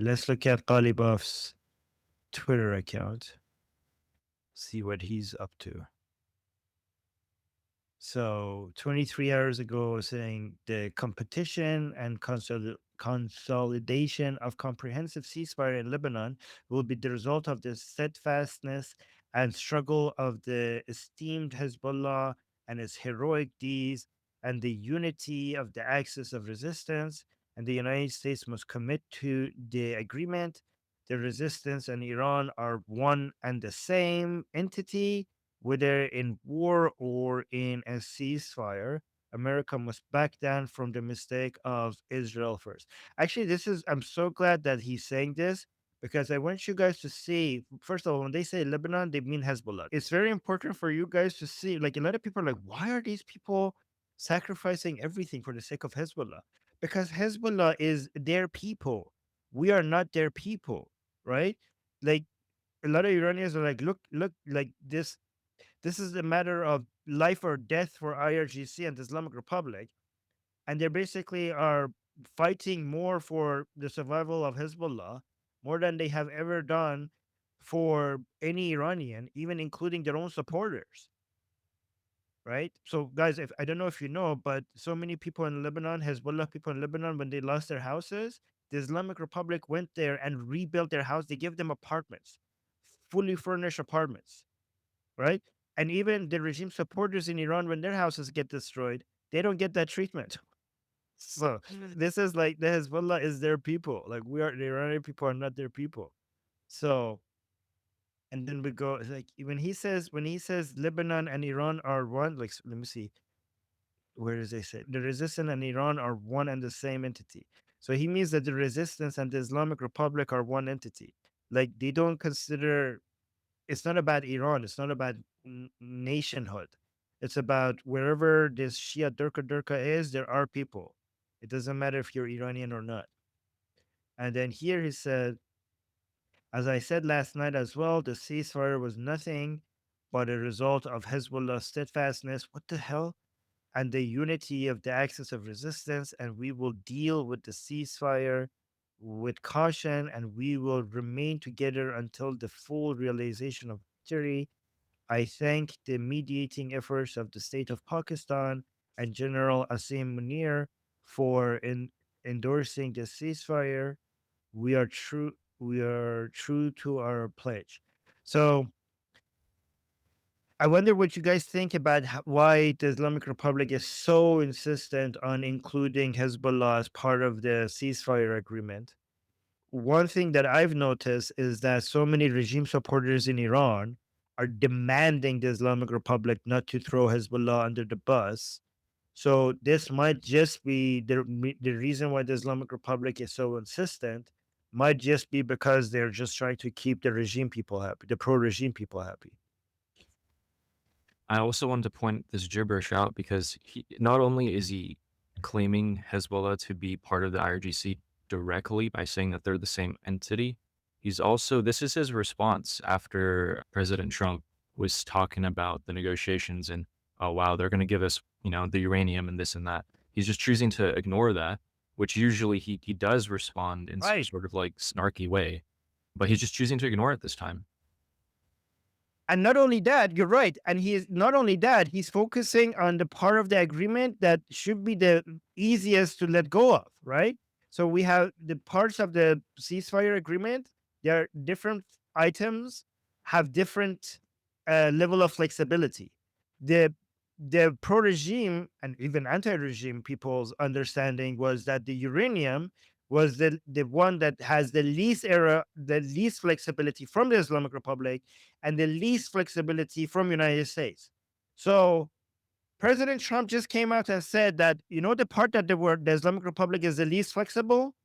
Let's look at Ghalibaf's Twitter account, see what he's up to. So 23 hours ago, saying the competition and consolidation of comprehensive ceasefire in Lebanon will be the result of the steadfastness and struggle of the esteemed Hezbollah and its heroic deeds and the unity of the axis of resistance. And the United States must commit to the agreement. The resistance and Iran are one and the same entity, whether in war or in a ceasefire. America must back down from the mistake of Israel first. Actually, I'm so glad that he's saying this because I want you guys to see, first of all, when they say Lebanon, they mean Hezbollah. It's very important for you guys to see, like, a lot of people are like, why are these people sacrificing everything for the sake of Hezbollah? Because Hezbollah is their people. We are not their people, right? Like, a lot of Iranians are like, look, like this is a matter of life or death for IRGC and the Islamic Republic. And they basically are fighting more for the survival of Hezbollah more than they have ever done for any Iranian, even including their own supporters. Right. So, guys, if I don't know if you know, but so many people in Lebanon, Hezbollah people in Lebanon, when they lost their houses, the Islamic Republic went there and rebuilt their house. They gave them apartments, fully furnished apartments, right? And even the regime supporters in Iran, when their houses get destroyed, they don't get that treatment. So this is like the Hezbollah is their people. Like the Iranian people are not their people. So, and then we go it's like when he says Lebanon and Iran are one, like let me see, where does they say the resistance and Iran are one and the same entity. So he means that the resistance and the Islamic Republic are one entity. Like they don't consider it's not about Iran. It's not about nationhood. It's about wherever this Shia Durka is, there are people. It doesn't matter if you're Iranian or not. And then here he said, as I said last night as well, the ceasefire was nothing but a result of Hezbollah's steadfastness. What the hell? And the unity of the axis of resistance. And we will deal with the ceasefire with caution and we will remain together until the full realization of victory. I thank the mediating efforts of the state of Pakistan and General Asim Munir for endorsing the ceasefire. We are true. We are true to our pledge. So I wonder what you guys think about why the Islamic Republic is so insistent on including Hezbollah as part of the ceasefire agreement. One thing that I've noticed is that so many regime supporters in Iran are demanding the Islamic Republic not to throw Hezbollah under the bus. So this might just be the reason why the Islamic Republic is so insistent might just be because they're just trying to keep the regime people happy, the pro-regime people happy. I also wanted to point this gibberish out because not only is he claiming Hezbollah to be part of the IRGC directly by saying that they're the same entity, this is his response after President Trump was talking about the negotiations and, oh, wow, they're going to give us, the uranium and this and that. He's just choosing to ignore that, which usually he does respond in some Right. sort of like snarky way, but he's just choosing to ignore it this time. And not only that, you're right. And he is not only that, he's focusing on the part of the agreement that should be the easiest to let go of, right? So we have the parts of the ceasefire agreement, there are different items, have different level of flexibility. The the pro-regime and even anti-regime people's understanding was that the uranium was the one that has the least flexibility from the Islamic Republic and the least flexibility from United States. So President Trump just came out and said that, the part that the Islamic Republic is the least flexible,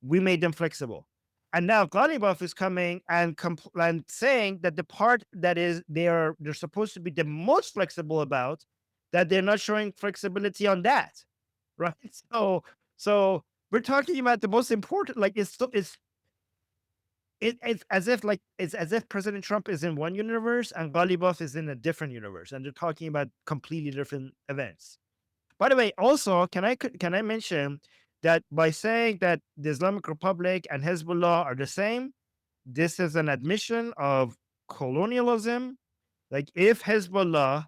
we made them flexible. And now Ghalibaf is coming and saying that the part that is they're supposed to be the most flexible about, that they're not showing flexibility on that, right? So we're talking about the most important. Like it's as if President Trump is in one universe and Ghalibaf is in a different universe, and they're talking about completely different events. By the way, also, can I mention that by saying that the Islamic Republic and Hezbollah are the same, this is an admission of colonialism. Like, if Hezbollah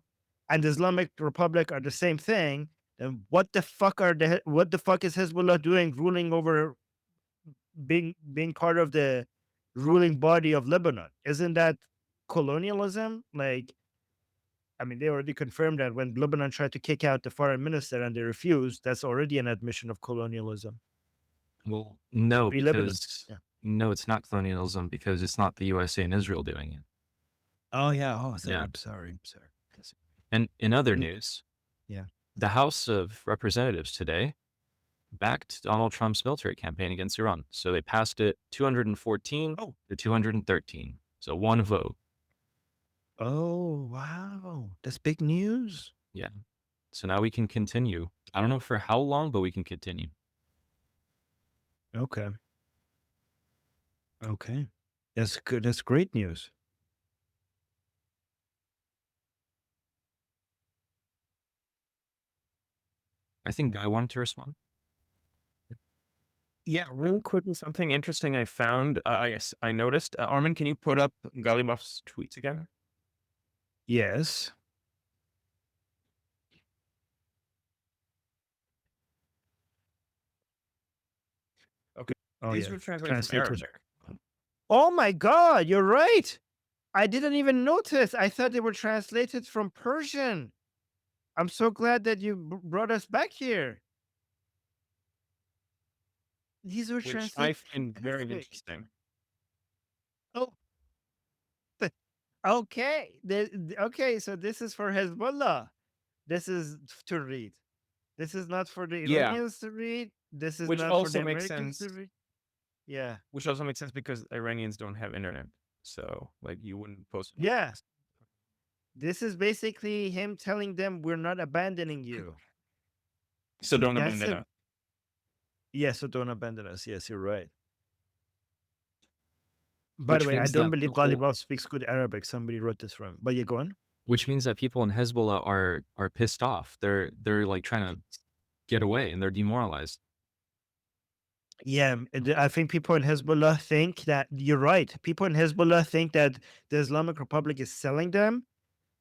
and the Islamic Republic are the same thing, then what the fuck is Hezbollah doing ruling over, being part of the ruling body of Lebanon? Isn't that colonialism? Like, I mean, they already confirmed that when Lebanon tried to kick out the foreign minister and they refused, that's already an admission of colonialism. Well, no, Free Lebanon. because Yeah. no, it's not colonialism because it's not the USA and Israel doing it. Oh yeah. Oh, sorry. Yeah. I'm sorry. I'm sorry. And in other Mm, news, yeah. the House of Representatives today backed Donald Trump's military campaign against Iran. So they passed it 214 Oh. to 213. So one vote. Oh wow. That's big news. Yeah. So now we can continue. I don't know for how long, but we can continue. Okay. Okay. That's good. That's great news. I think Guy wanted to respond. Yeah, real quickly, something interesting I found. I noticed. Armin, can you put up Ghalibaf's tweets again? Yes. Okay. Oh These yeah. were translated from Translated. Arabic. Oh my god, you're right. I didn't even notice. I thought they were translated from Persian. I'm so glad that you brought us back here. These were Which I translated. find very Arabic. interesting. Oh, okay. Okay, so this is for Hezbollah. This is to read. This is not for the Yeah, Iranians to read. This is which not for the also makes Americans to sense. read. Yeah. Which also makes sense because Iranians don't have internet, so like you wouldn't post. Yeah. This is basically him telling them we're not abandoning you. So don't That's abandon a us. yeah, so don't abandon us. Yes, you're right. By Which the way, I means don't that believe people, Ghalibaf speaks good Arabic. Somebody wrote this wrong. But yeah, go on. which means that people in Hezbollah are pissed off. They're like trying to get away and they're demoralized. Yeah, I think people in Hezbollah think that you're right. People in Hezbollah think that the Islamic Republic is selling them,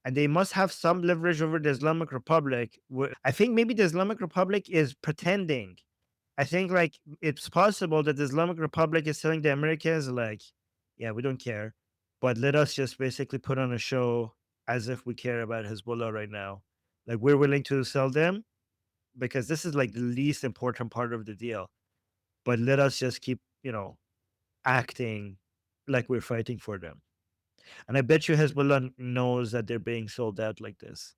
and they must have some leverage over the Islamic Republic. I think maybe the Islamic Republic is pretending. I think like it's possible that the Islamic Republic is telling the Americans like, yeah, we don't care, but let us just basically put on a show as if we care about Hezbollah right now. Like, we're willing to sell them because this is like the least important part of the deal. But let us just keep, acting like we're fighting for them. And I bet you Hezbollah knows that they're being sold out like this.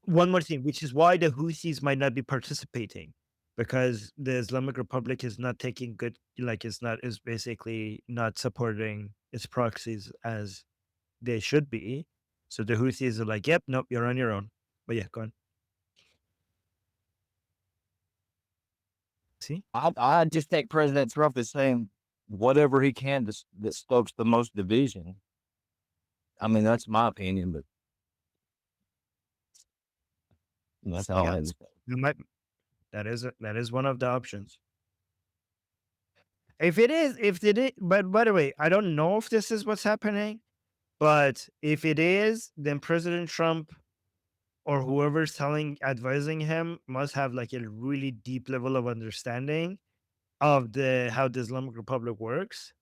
One more thing, which is why the Houthis might not be participating, because the Islamic Republic is not taking good, like, is basically not supporting its proxies as they should be. So the Houthis are like, yep, nope, you're on your own. But yeah, go on. See? I just take President Trump as saying whatever he can that stokes the most division. I mean, that's my opinion, but that's all I Yeah, have to say. that is one of the options. If it is, but by the way, I don't know if this is what's happening, but if it is, then President Trump or whoever's advising him must have like a really deep level of understanding of how the Islamic Republic works,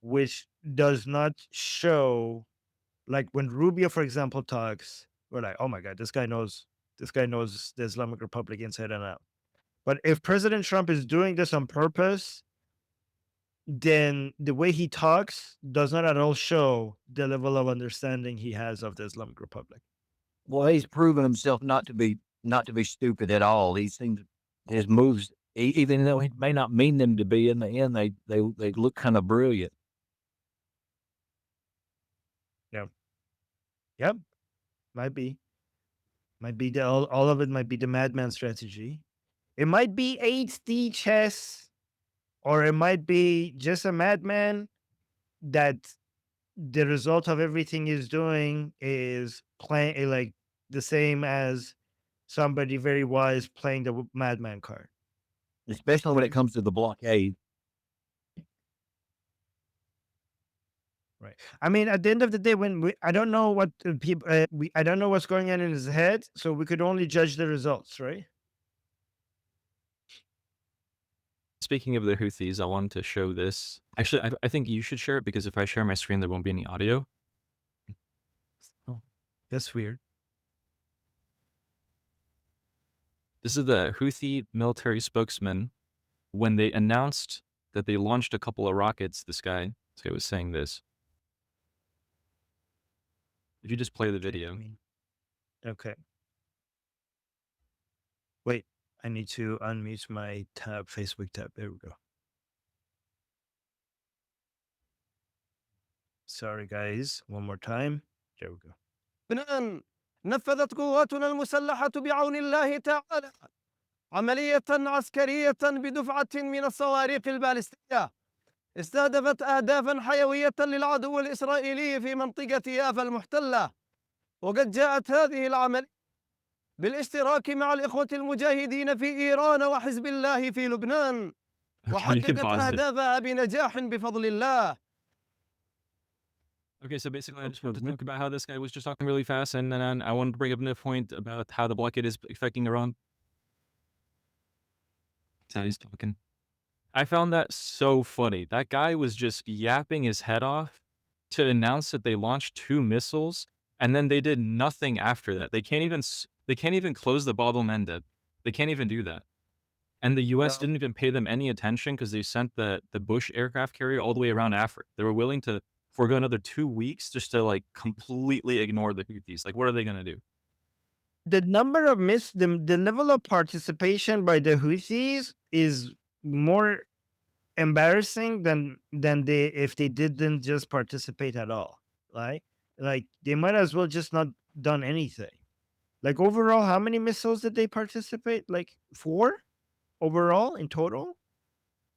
which does not show. Like, when Rubio, for example, talks, we're like, oh my god, this guy knows the Islamic Republic inside and out. But if President Trump is doing this on purpose, then the way he talks does not at all show the level of understanding he has of the Islamic Republic. Well, he's proven himself not to be stupid at all. He seems his moves, even though he may not mean them to be, in the end, they look kind of brilliant. Yeah. Yep. Might be. All of it might be the madman strategy. It might be HD chess, or it might be just a madman that the result of everything he's doing is playing like the same as somebody very wise playing the madman card. Especially when it comes to the blockade. Right. I mean, at the end of the day, when I don't know what people, I don't know what's going on in his head, so we could only judge the results, right? Speaking of the Houthis, I wanted to show this. Actually, I think you should share it because if I share my screen, there won't be any audio. Oh, that's weird. This is the Houthi military spokesman when they announced that they launched a couple of rockets. This guy was saying this. If you just play the video. Okay. Wait, I need to unmute my tab, Facebook tab. There we go. Sorry, guys. One more time. There we go. لبنان نفذت قواتنا المسلحة بعون الله تعالى عملية عسكرية بدفعة من الصواريخ البالستية استهدفت أهدافا حيوية للعدو الإسرائيلي في منطقة يافا المحتلة، وقد جاءت هذه العملية بالاشتراك مع الإخوة المجاهدين في إيران وحزب الله في لبنان، وحققت أهدافها بنجاح بفضل الله. Okay, so basically I just wanted to talk about how this guy was just talking really fast, and then I wanted to bring up another point about how the blockade is affecting Iran. That's how he's talking. I found that so funny. That guy was just yapping his head off to announce that they launched 2 missiles, and then they did nothing after that. They can't even close the Bab el-Mandeb. They can't even do that. And the U.S. didn't even pay them any attention because they sent the Bush aircraft carrier all the way around Africa. They were willing to forego another 2 weeks just to like completely ignore the Houthis. Like, what are they gonna do? The number of the level of participation by the Houthis is more embarrassing than they if they didn't just participate at all. Right? Like they might as well just not done anything. Like overall, how many missiles did they participate? Like 4 overall in total?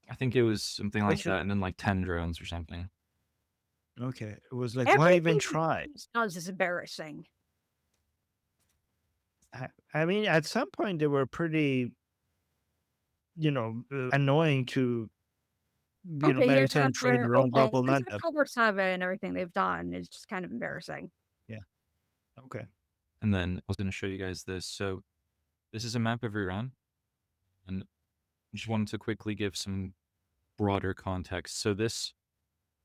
I think it was something like that, and then like 10 drones or something. Okay. It was like, why even try? Sounds is embarrassing. I mean, at some point they were pretty, annoying to, maritime trade around Bab el-Mandeb. October 7 and everything they've done is just kind of embarrassing. Yeah. Okay. And then I was going to show you guys this. So this is a map of Iran, and I just wanted to quickly give some broader context. So this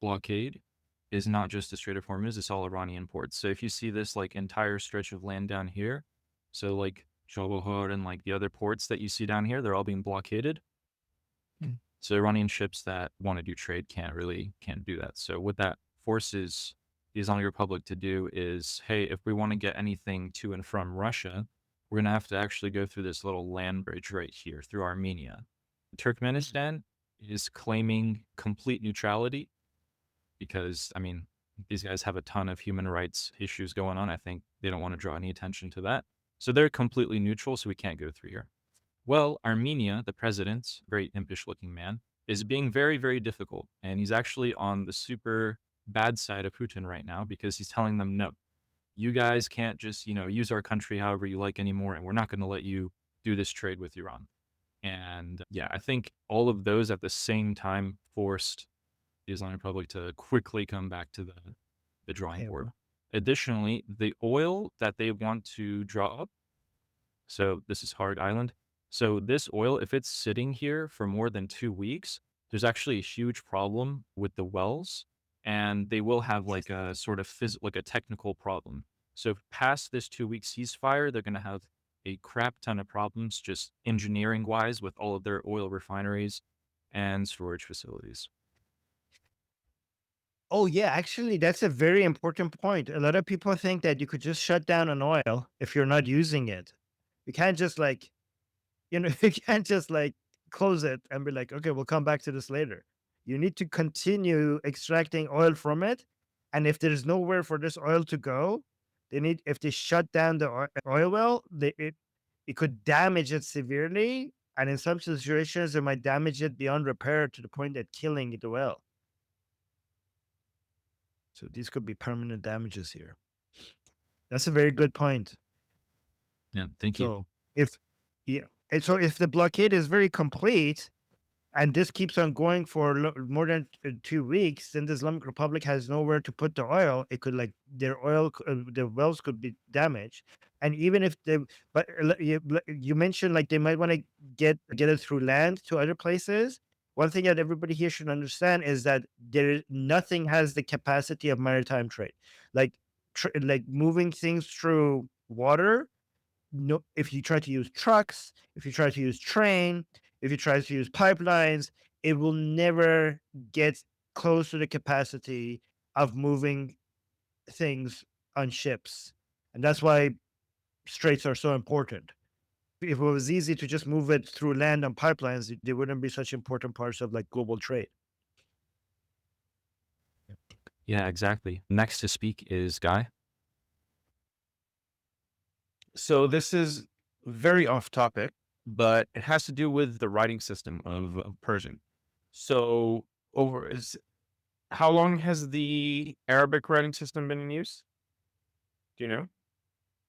blockade is not just the Strait of Hormuz, it's all Iranian ports. So if you see this like entire stretch of land down here, so like Chabahar and like the other ports that you see down here, they're all being blockaded. So Iranian ships that want to do trade can't do that. So what that forces the Islamic Republic to do is, hey, if we want to get anything to and from Russia, we're going to have to actually go through this little land bridge right here through Armenia. Turkmenistan is claiming complete neutrality because, I mean, these guys have a ton of human rights issues going on. I think they don't want to draw any attention to that. So they're completely neutral, so we can't go through here. Well, Armenia, the president, very impish looking man, is being very, very difficult. And he's actually on the super bad side of Putin right now because he's telling them, no, you guys can't just, use our country however you like anymore. And we're not going to let you do this trade with Iran. And yeah, I think all of those at the same time forced the Islamic Republic to quickly come back to the drawing board. Additionally, the oil that they want to draw up, so this is Hard Island. So this oil, if it's sitting here for more than 2 weeks, there's actually a huge problem with the wells, and they will have like a sort of like a technical problem. So past this 2-week ceasefire, they're going to have a crap ton of problems just engineering wise with all of their oil refineries and storage facilities. Oh yeah, actually that's a very important point. A lot of people think that you could just shut down an oil if you're not using it. You can't just you can't just close it and be like, okay, we'll come back to this later. You need to continue extracting oil from it. And if there's nowhere for this oil to go, if they shut down the oil well, it could damage it severely. And in some situations, it might damage it beyond repair to the point that killing the well. So these could be permanent damages here. That's a very good point. Yeah, thank you. if yeah, and so if the blockade is very complete, and this keeps on going for more than 2 weeks, then the Islamic Republic has nowhere to put the oil. It could like their the wells could be damaged, and even if they, but you mentioned like they might want to get it through land to other places. One thing that everybody here should understand is that nothing has the capacity of maritime trade, like like moving things through water. No, if you try to use trucks, if you try to use train, if you try to use pipelines, it will never get close to the capacity of moving things on ships. And that's why straits are so important. If it was easy to just move it through land on pipelines, they wouldn't be such important parts of like global trade. Yeah, exactly. Next to speak is Guy. So this is very off topic, but it has to do with the writing system of Persian. So how long has the Arabic writing system been in use? Do you know?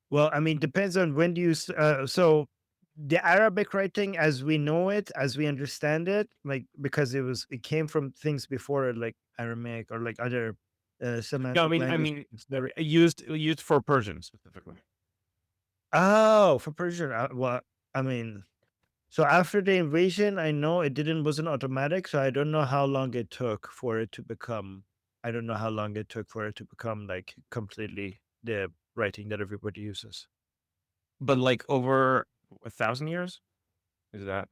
Well, I mean, depends on when do you. So the Arabic writing, as we know it, as we understand it, like because it came from things before it, like Aramaic or like other Semitic No, I languages. mean, used for Persian specifically. Oh, for Persian. Well, I mean, so after the invasion, I know wasn't automatic, so I don't know how long it took for it to become. I don't know how long it took for it to become like completely the writing that everybody uses. But like over 1,000 years? Is that?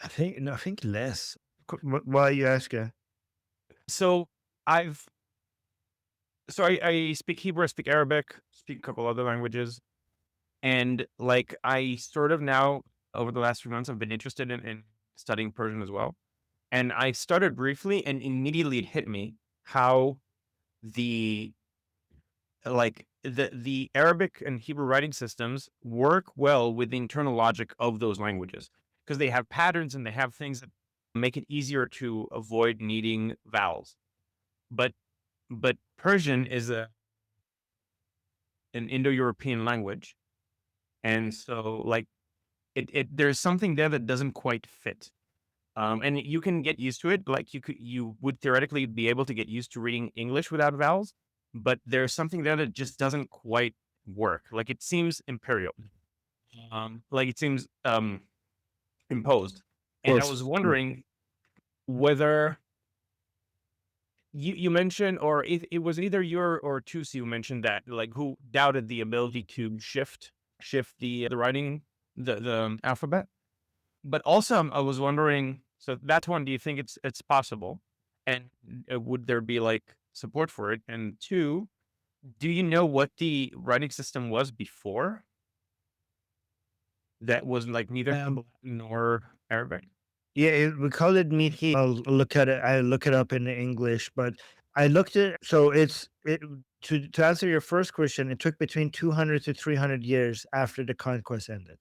I think less. Why are you asking? So I've I speak Hebrew, I speak Arabic, speak a couple other languages. And like I sort of now over the last few months I've been interested in studying Persian as well. And I started briefly and immediately it hit me how the the Arabic and Hebrew writing systems work well with the internal logic of those languages because they have patterns and they have things that make it easier to avoid needing vowels. But Persian is an Indo-European language, and so like there's something there that doesn't quite fit. And you can get used to it. Like you would theoretically be able to get used to reading English without vowels, but there's something there that just doesn't quite work. Like it seems imperial. Like it seems imposed. And I was wondering whether you mentioned, or it was either your or Tusi who mentioned that, like who doubted the ability to shift the writing, the alphabet. But also I was wondering, so that's one, do you think it's possible? And would there be like support for it? And two, do you know what the writing system was before? That was like neither Latin nor Arabic. Yeah, we call it Mihi. I'll look at it. I look it up in English, but I looked at so to answer your first question. It took between 200 to 300 years after the conquest ended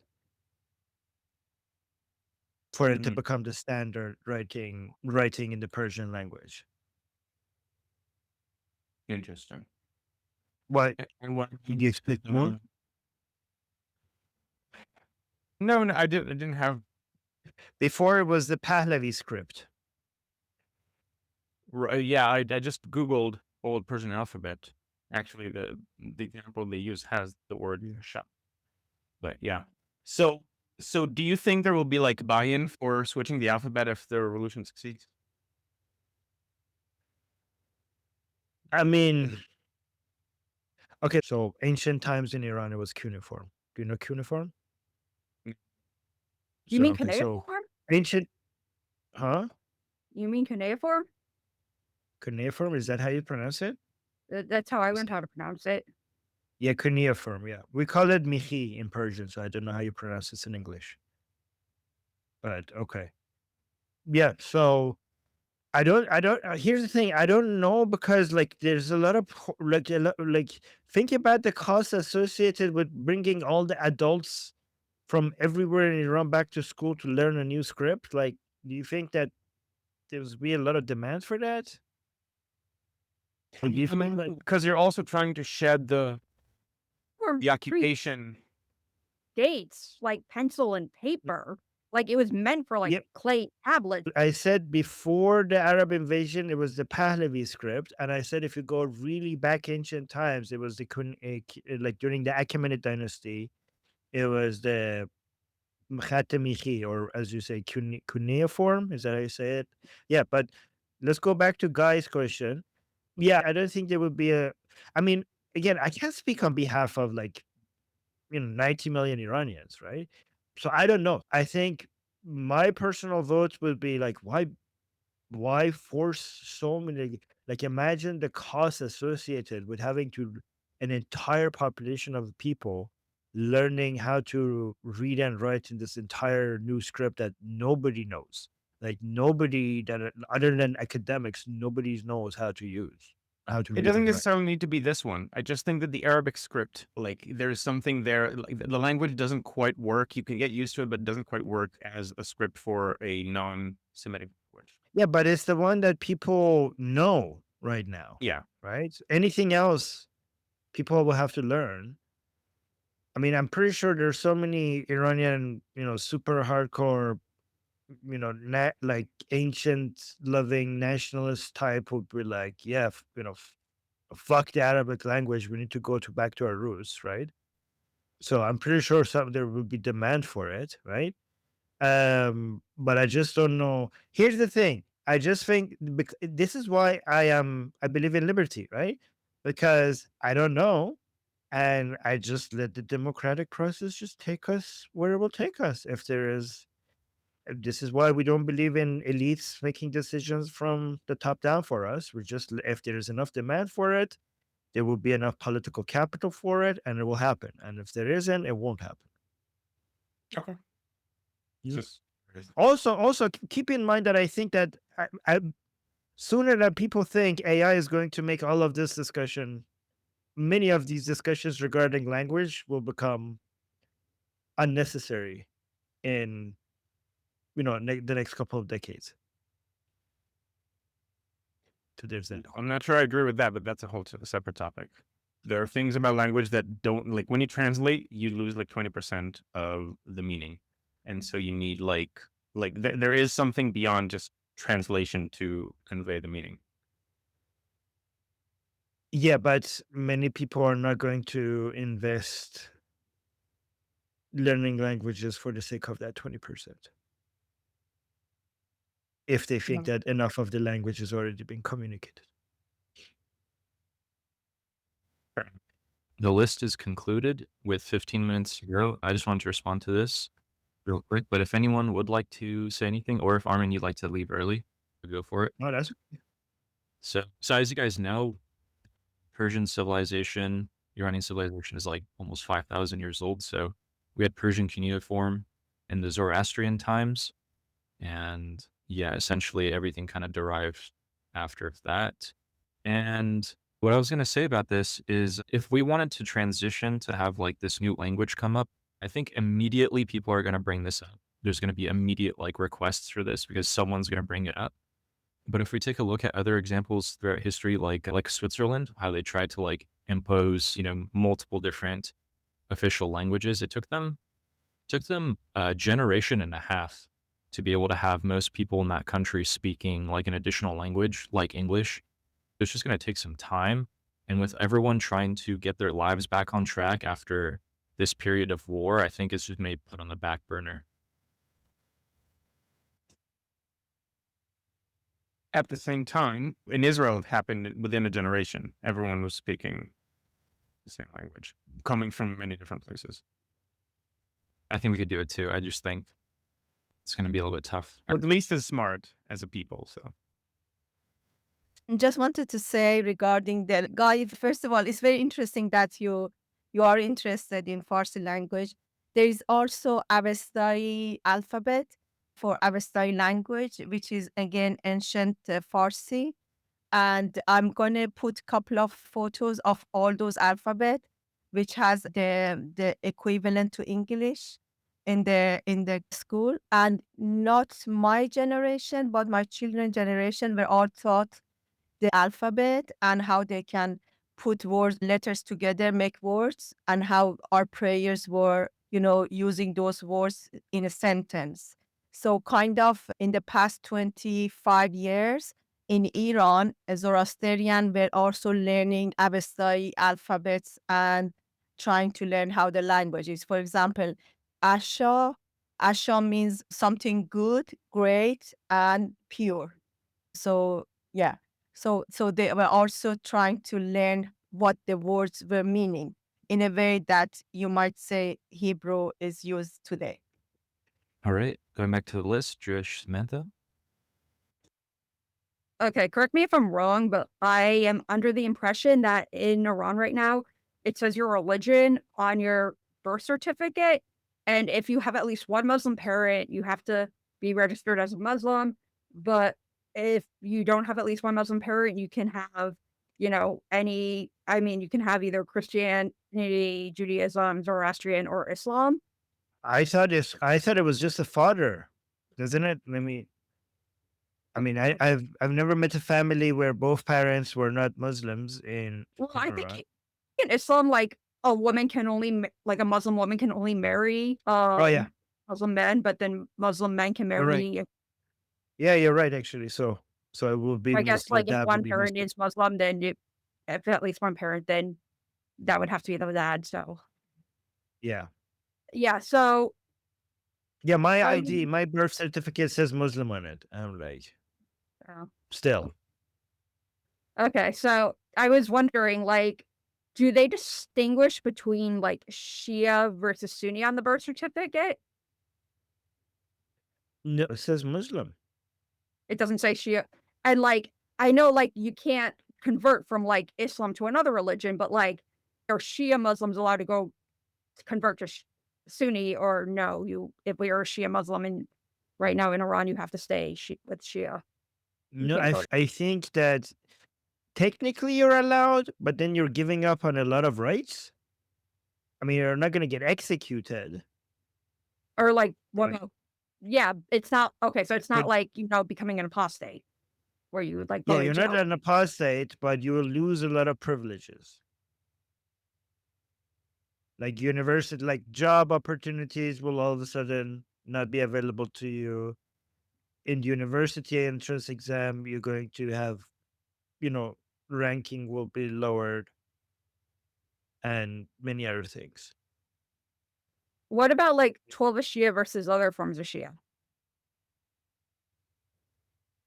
for it to become the standard writing in the Persian language. Interesting. What And what did you expect more? No, I didn't have. Before it was the Pahlavi script. Yeah, I just Googled old Persian alphabet. Actually, the example they use has the word sha. But yeah. So do you think there will be like buy-in for switching the alphabet if the revolution succeeds? I mean, okay, so ancient times in Iran, it was cuneiform. Do you know cuneiform? You mean Okay, so cuneiform? ancient, huh? You mean cuneiform? Cuneiform, is that how you pronounce it? That's how I learned how to pronounce it. Yeah, cuneiform, yeah. We call it mihi in Persian, so I don't know how you pronounce this in English. But okay. Yeah, so here's the thing, I don't know because like there's a lot of like think about the costs associated with bringing all the adults from everywhere in Iran back to school to learn a new script. Like, do you think that there's be a lot of demand for that? I mean, because you're also trying to shed the Or occupation. dates like pencil and paper. Like it was meant for like Yep. clay tablets. I said before the Arab invasion, it was the Pahlavi script, and I said if you go really back ancient times, it was the like during the Achaemenid dynasty, it was the Khatamihi, or as you say, cuneiform. Is that how you say it? Yeah, but let's go back to Guy's question. Yeah, I don't think there would be a. I mean, again, I can't speak on behalf of like 90 million Iranians, right? So I don't know. I think my personal votes would be like, why force so many? Like, imagine the cost associated with having to an entire population of people learning how to read and write in this entire new script that nobody knows. Like nobody other than academics, nobody knows how to use, how to It read doesn't and write. necessarily need to be this one. I just think that the Arabic script, like there's something there, like the language doesn't quite work. You can get used to it, but it doesn't quite work as a script for a non-Semitic language. Yeah, but it's the one that people know right now, Yeah. right? Anything else, people will have to learn. I mean, I'm pretty sure there's so many Iranian, super hardcore, like ancient loving nationalist type would be like, yeah, fuck the Arabic language. We need to go back to our roots, right? So I'm pretty sure there will be demand for it, right? But I just don't know. Here's the thing. I just think this is why I believe in liberty, right? Because I don't know, and I just let the democratic process just take us where it will take us. If there is, this is why we don't believe in elites making decisions from the top down for us. We're just, if there is enough demand for it, there will be enough political capital for it, and it will happen. And if there isn't, it won't happen. Okay. Just also keep in mind that I think that sooner than people think, AI is going to make all of this discussion, many of these discussions regarding language will become unnecessary in the next couple of decades. To their end. I'm not sure I agree with that, but that's a whole separate topic. There are things about language that don't, like when you translate, you lose like 20% of the meaning. And so you need there is something beyond just translation to convey the meaning. Yeah, but many people are not going to invest learning languages for the sake of that 20%. If they think that enough of the language has already been communicated. The list is concluded with 15 minutes to go. I just wanted to respond to this real quick. But if anyone would like to say anything, or if Armin, you'd like to leave early, go for it. No, that's So as you guys know, Persian civilization, Iranian civilization is like almost 5,000 years old. So we had Persian cuneiform in the Zoroastrian times. And yeah, essentially everything kind of derived after that. And what I was going to say about this is if we wanted to transition to have like this new language come up, I think immediately people are going to bring this up. There's going to be immediate like requests for this because someone's going to bring it up. But if we take a look at other examples throughout history, like Switzerland, how they tried to like impose, multiple different official languages, it took them a generation and a half to be able to have most people in that country speaking like an additional language like English. It's just going to take some time. And with everyone trying to get their lives back on track after this period of war, I think it's just made put on the back burner. At the same time, in Israel, it happened within a generation. Everyone was speaking the same language, coming from many different places. I think we could do it too. I just think it's going to be a little bit tough. Or at least as smart as a people. So Just wanted to say regarding the guy, first of all, it's very interesting that you are interested in Farsi language. There is also Avestai alphabet for Avestai language, which is again ancient Farsi. And I'm gonna put a couple of photos of all those alphabet, which has the equivalent to English in the school. And not my generation, but my children's generation were all taught the alphabet and how they can put letters together, make words, and how our prayers were using those words in a sentence. So kind of in the past 25 years in Iran, Zoroastrian were also learning Avestai alphabets and trying to learn how the language is. For example, Asha, Asha means something good, great, and pure. So yeah. So they were also trying to learn what the words were meaning in a way that you might say Hebrew is used today. All right, going back to the list, Jewish Samantha. Okay, correct me if I'm wrong, but I am under the impression that in Iran right now, it says your religion on your birth certificate. And if you have at least one Muslim parent, you have to be registered as a Muslim. But if you don't have at least one Muslim parent, you can have, you can have either Christianity, Judaism, Zoroastrian, or Islam. I thought it was just a fodder, doesn't it? I've never met a family where both parents were not Muslims in Well, I Iran. think in Islam, like a woman can only, like a Muslim woman can only marry Oh yeah, Muslim men, but then Muslim men can you're right. marry. Yeah, you're right actually. So it will be I guess Muslim. like if That would one be parent Muslim. is Muslim, then if at least one parent, then that would have to be the dad. So Yeah. yeah, so Yeah, my I ID, my birth certificate says Muslim on it. I'm like, still. okay, so I was wondering, like, do they distinguish between like Shia versus Sunni on the birth certificate? No, it says Muslim. It doesn't say Shia. And like, I know like you can't convert from like Islam to another religion, but like, are Shia Muslims allowed to go convert to Sunni, or no? If we are a Shia Muslim and right now in Iran, you have to stay with Shia. You No, can't go. I think that technically you're allowed, but then you're giving up on a lot of rights. I mean, you're not going to get executed. Or like, Right. well, yeah, it's not okay. So it's not But like becoming an apostate where you would like yeah, go to you're not jail. an apostate, but you will lose a lot of privileges. Like university, like job opportunities will all of a sudden not be available to you. In the university entrance exam, you're going to have, ranking will be lowered and many other things. What about like 12 Shia versus other forms of Shia?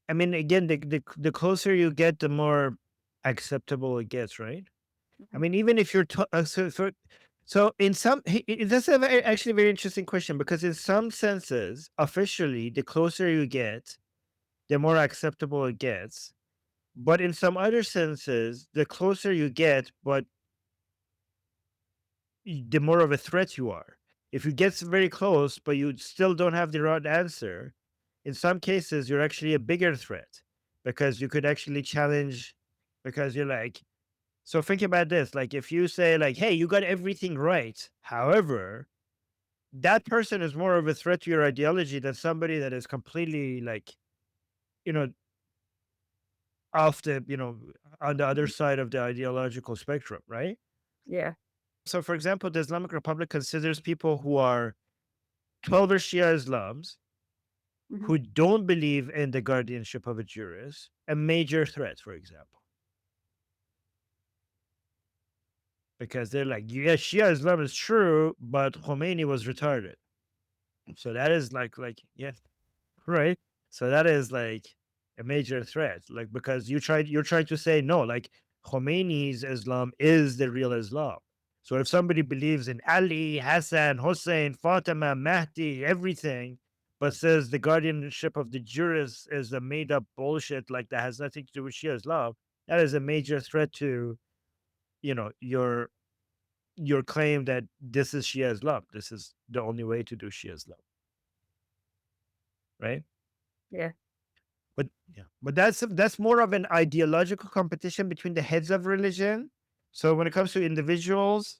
I mean, again, the closer you get, the more acceptable it gets, right? I mean, even if you're so in some, that's actually a very interesting question, because in some senses, officially, the closer you get, the more acceptable it gets. But in some other senses, the closer you get, but the more of a threat you are. If you get very close, but you still don't have the right answer, in some cases, you're actually a bigger threat, because you could actually challenge, because you're like, so think about this. Like if you say like, hey, you got everything right. However, that person is more of a threat to your ideology than somebody that is completely like, you know, off the, on the other side of the ideological spectrum, right? Yeah. So for example, the Islamic Republic considers people who are 12 Shia Islams Mhm. who don't believe in the guardianship of a jurist a major threat, for example. Because they're like, yeah, Shia Islam is true, but Khomeini was retarded. So that is like, yeah, right. So that is like a major threat, like because you're trying to say no, like Khomeini's Islam is the real Islam. So if somebody believes in Ali, Hassan, Hussein, Fatima, Mahdi, everything, but says the guardianship of the jurist is a made up bullshit, like that has nothing to do with Shia Islam, that is a major threat to, your claim that this is Shia Islam. This is the only way to do Shia Islam, right? Yeah. But yeah, but that's more of an ideological competition between the heads of religion. So when it comes to individuals,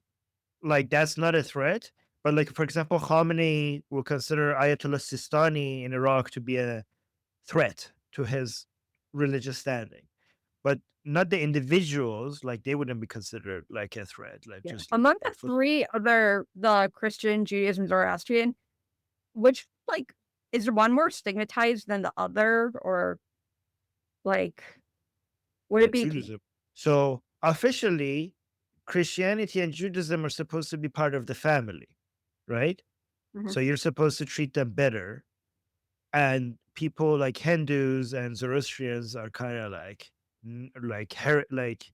like that's not a threat. But like for example, Khamenei will consider Ayatollah Sistani in Iraq to be a threat to his religious standing. but not the individuals. Like they wouldn't be considered like a threat. Like Yeah. just Among the for- three other, the Christian, Judaism, Zoroastrian, which like is there one more stigmatized than the other, or like would it be? Judaism. So officially, Christianity and Judaism are supposed to be part of the family, right? Mhm. So you're supposed to treat them better. And people like Hindus and Zoroastrians are kind of like like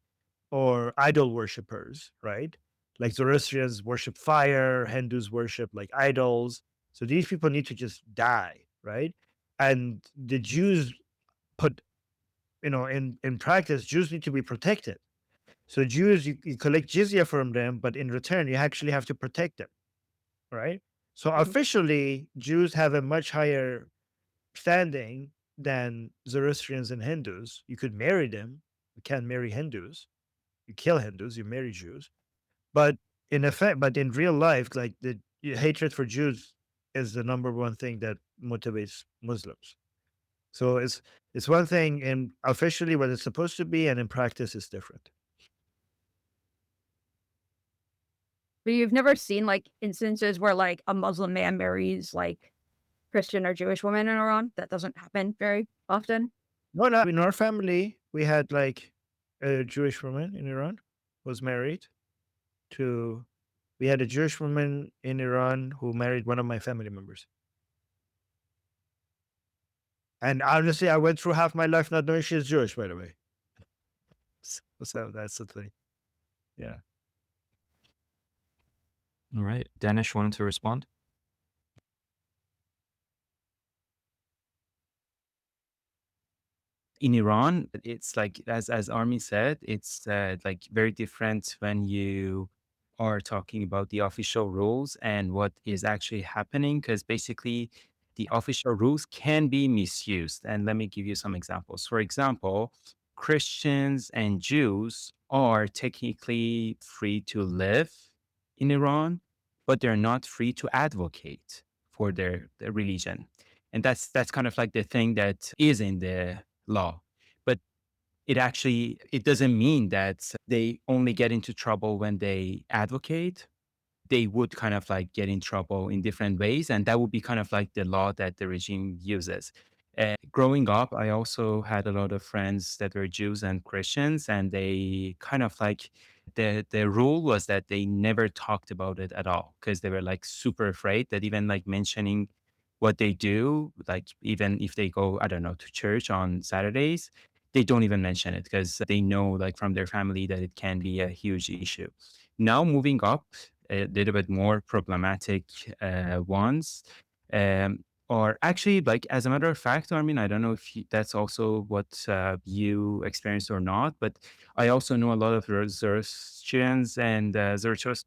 or idol worshippers, right? Like Zoroastrians worship fire, Hindus worship like idols. So these people need to just die, right? And the Jews put, in practice, Jews need to be protected. So Jews, you collect jizya from them, but in return, you actually have to protect them, right? So Mhm. officially, Jews have a much higher standing than Zoroastrians and Hindus. You could marry them. You can't marry Hindus. You kill Hindus. You marry Jews. But in real life, like the hatred for Jews is the number one thing that motivates Muslims. So it's one thing in officially what it's supposed to be, and in practice, it's different. But you've never seen like instances where like a Muslim man marries like Christian or Jewish woman in Iran? That doesn't happen very often. No, not in our family. We had like a Jewish woman in Iran was married to. We had a Jewish woman in Iran who married one of my family members. And honestly, I went through half my life not knowing she's Jewish, by the way. So that's the thing. Yeah. All right. Danish wanted to respond. In Iran, it's like as Armin said, it's like very different when you are talking about the official rules and what is actually happening, because basically the official rules can be misused. And let me give you some examples. For example, Christians and Jews are technically free to live in Iran, but they're not free to advocate for their religion. And that's kind of like the thing that is in the law. But it doesn't mean that they only get into trouble when they advocate. They would kind of like get in trouble in different ways. And that would be kind of like the law that the regime uses. Growing up, I also had a lot of friends that were Jews and Christians, and they kind of like the rule was that they never talked about it at all because they were like super afraid that even like mentioning what they do, like even if they go, I don't know, to church on Saturdays, they don't even mention it because they know like from their family that it can be a huge issue. Now moving up a little bit more problematic ones. Um, or actually, like as a matter of fact, Armin, I don't know if that's also what you experienced or not, but I also know a lot of Zoroastrians and Zoroastrians.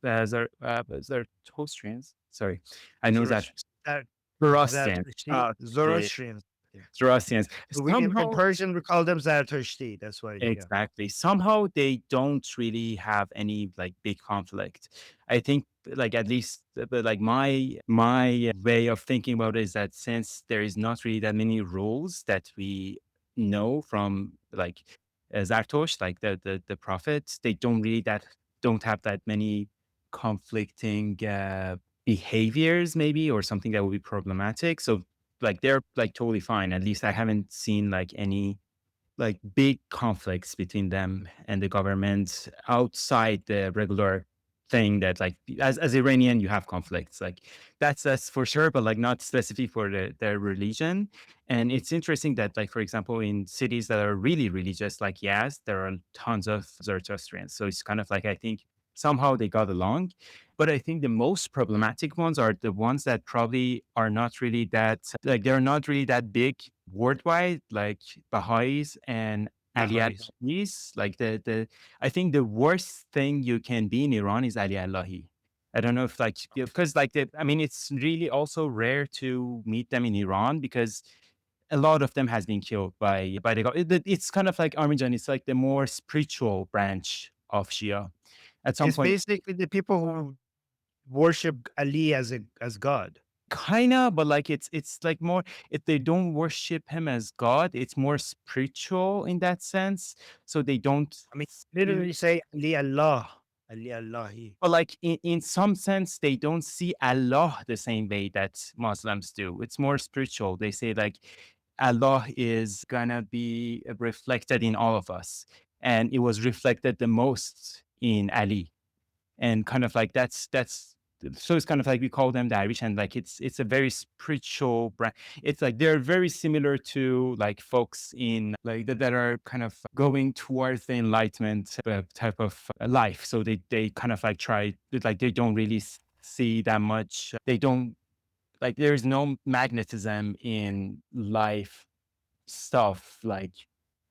Sorry, I know that That Zoroastrians. Zarathushtri, Zoroastrians. Yeah. Zoroastrians. In Somehow, Persian, we call them Zarathushtri. That's why, yeah. exactly. Somehow they don't really have any like big conflict. I think like at least but like my way of thinking about it is that since there is not really that many rules that we know from like Zartosh, like the prophets, they don't have that many conflicting behaviors maybe or something that would be problematic. So like they're like totally fine. At least I haven't seen like any like big conflicts between them and the government outside the regular thing that like as Iranian you have conflicts like that's for sure, but like not specific for their religion. And it's interesting that like for example in cities that are really religious like Yazd, there are tons of Zoroastrians, so it's kind of like I think somehow they got along. But I think the most problematic ones are the ones that probably are not really that like they're not really that big worldwide, like Baha'is and Baha'is. Aliyahis. Like the I think the worst thing you can be in Iran is Ali Allahi. I don't know if like because like I mean it's really also rare to meet them in Iran because a lot of them has been killed by the it's kind of like Armijan. It's like the more spiritual branch of Shia. At some It's point, basically the people who worship Ali as God. Kinda, but like it's like more, if they don't worship him as God, it's more spiritual in that sense. So they don't I mean, see, literally say Ali Allah, Ali Allah. but like in some sense, they don't see Allah the same way that Muslims do. It's more spiritual. They say like Allah is gonna be reflected in all of us, and it was reflected the most in Ali, and kind of like that's so it's kind of like we call them the Irish, and like it's a very spiritual brand. It's like they're very similar to like folks in like that are kind of going towards the enlightenment type of life. So they kind of like try, like they don't really see that much. They don't, like there's no magnetism in life stuff like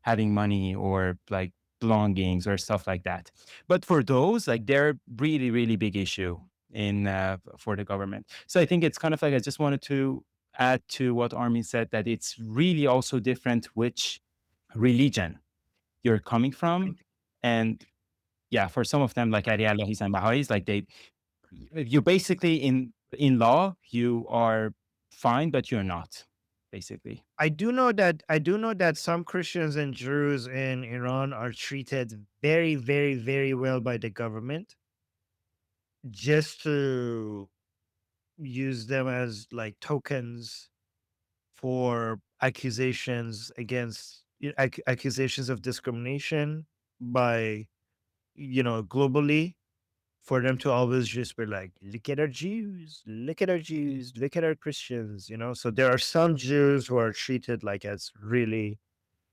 having money or like belongings or stuff like that. But for those, like they're really, really big issue in for the government. So I think it's kind of like, I just wanted to add to what Armin said, that it's really also different which religion you're coming from. And yeah, for some of them, like Arialahis and Baha'is, like you basically in law, you are fine, but you're not, basically. I do know that some Christians and Jews in Iran are treated very, very, very well by the government, just to use them as like tokens for accusations against accusations of discrimination by globally, for them to always just be like, look at our Jews, look at our Jews, look at our Christians, So there are some Jews who are treated like as really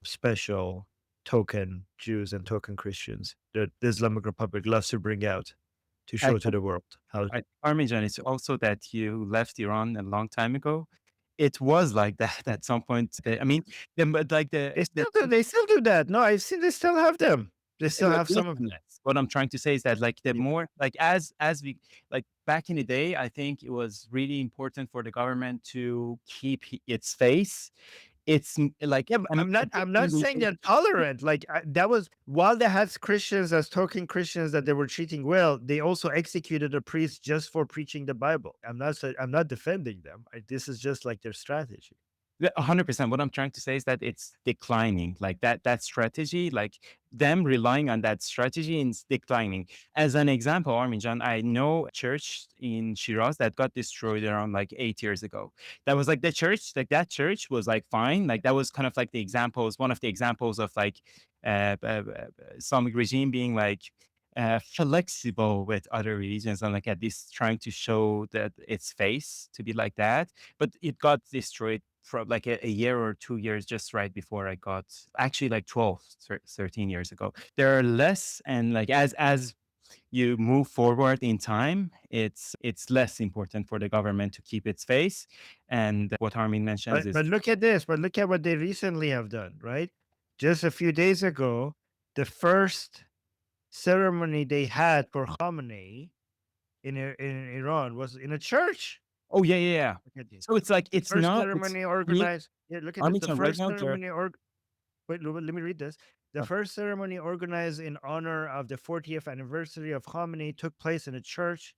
special token Jews and token Christians that the Islamic Republic loves to bring out to show to the world how. Arminjan, it's also that you left Iran a long time ago. It was like that at some point. I mean, but like They still do that. No, I've seen they still have them. They still but have some of them. what I'm trying to say is that like the Yeah. more like as we like back in the day, I think it was really important for the government to keep its face. It's like, Yeah, but I'm not saying they're tolerant. Like that was while they had Christians as token Christians that they were treating well, they also executed a priest just for preaching the Bible. I'm not defending them. This is just like their strategy. 100%. What I'm trying to say is that it's declining. Like that strategy, like them relying on that strategy is declining. As an example, Arminjan, I know a church in Shiraz that got destroyed around like 8 years ago. That was like the church, like that church was like fine. Like that was kind of like the examples, one of the examples of like Islamic regime being like flexible with other religions and like at least trying to show that its face to be like that. But it got destroyed from like a year or 2 years just right before I got, actually like 12, 13 years ago. There are less, and like as you move forward in time, it's less important for the government to keep its face. And what Armin mentions is But look at this. But look at what they recently have done. Right, just a few days ago, the first ceremony they had for Khamenei in Iran was in a church. oh yeah. Look at this. So it's like The it's first not ceremony organized. Yeah, look at this. The Armin, right first now ceremony wait, let me read this. The first ceremony organized in honor of the 40th anniversary of Khamenei took place in a church.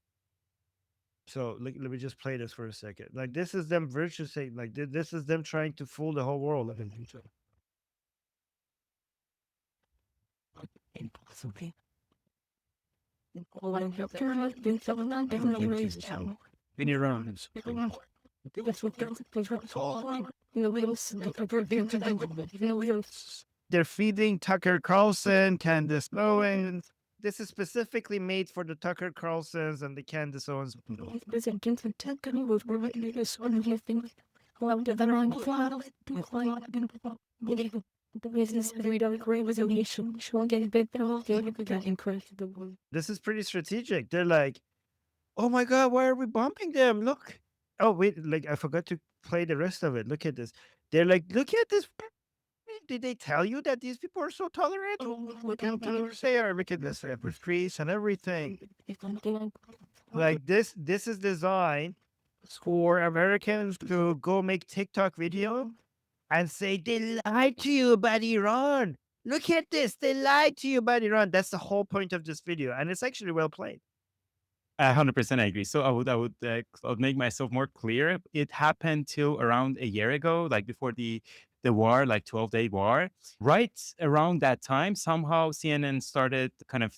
So let me just play this for a second. Like this is them virtue saying, like this is them trying to fool the whole world. Impossible. In Iran. They're feeding Tucker Carlson, Candace Owens. This is specifically made for the Tucker Carlsons and the Candace Owens. This is pretty strategic. They're like, oh my God, why are we bumping them? Look. Oh, wait, like I forgot to play the rest of it. Look at this. They're like, look at this. Did they tell you that these people are so tolerant? Look how tolerant they are. Look at this. With priests and everything. Like this is designed for Americans to go make TikTok video and say they lied to you about Iran. Look at this. They lied to you about Iran. That's the whole point of this video. And it's actually well played. 100% I agree. So I would make myself more clear. It happened till around a year ago, like before the war, like 12-day war. Right around that time, somehow CNN started kind of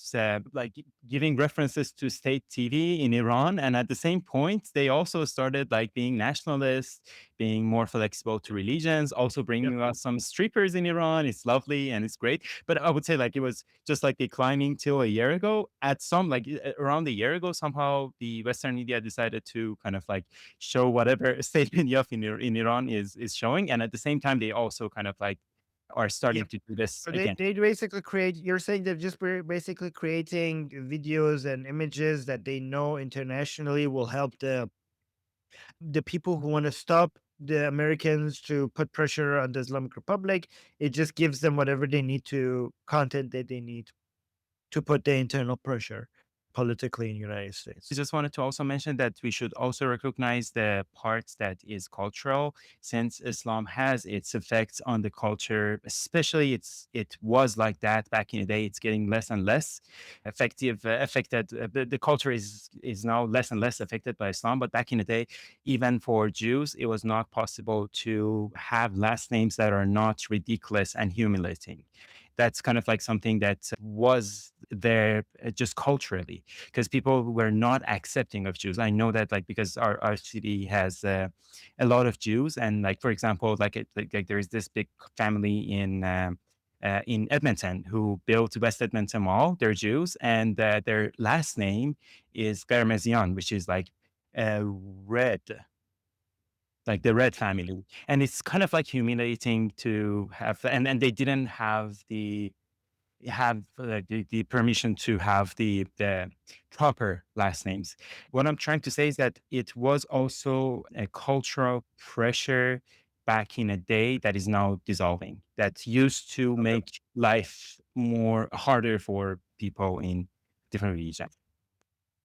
like giving references to state TV in Iran, and at the same point, they also started like being nationalist, being more flexible to religions, also bringing us some strippers in Iran. It's lovely and it's great. But I would say like it was just like declining till a year ago. At some like around a year ago, somehow the Western media decided to kind of like show whatever state media in Iran is showing, and at the same time, they also kind of like are starting to do this So again. they basically create. You're saying they're just basically creating videos and images that they know internationally will help the people who want to stop the Americans to put pressure on the Islamic Republic. It just gives them whatever they need to content that they need to put the internal pressure politically in the United I States. just wanted to also mention that we should also recognize the parts that is cultural, since Islam has its effects on the culture, especially it was like that back in the day. It's getting less and less affected. The culture is now less and less affected by Islam. But back in the day, even for Jews, it was not possible to have last names that are not ridiculous and humiliating. That's kind of like something that was there just culturally, because people were not accepting of Jews. I know that like because our city has a lot of Jews, and like for example, like there is this big family in Edmonton who built West Edmonton Mall. They're Jews, and their last name is Garmezian, which is like red, like the red family. And it's kind of like humiliating to have, and they didn't have the permission to have the proper last names. What I'm trying to say is that it was also a cultural pressure back in a day that is now dissolving, that used to make life more harder for people in different regions.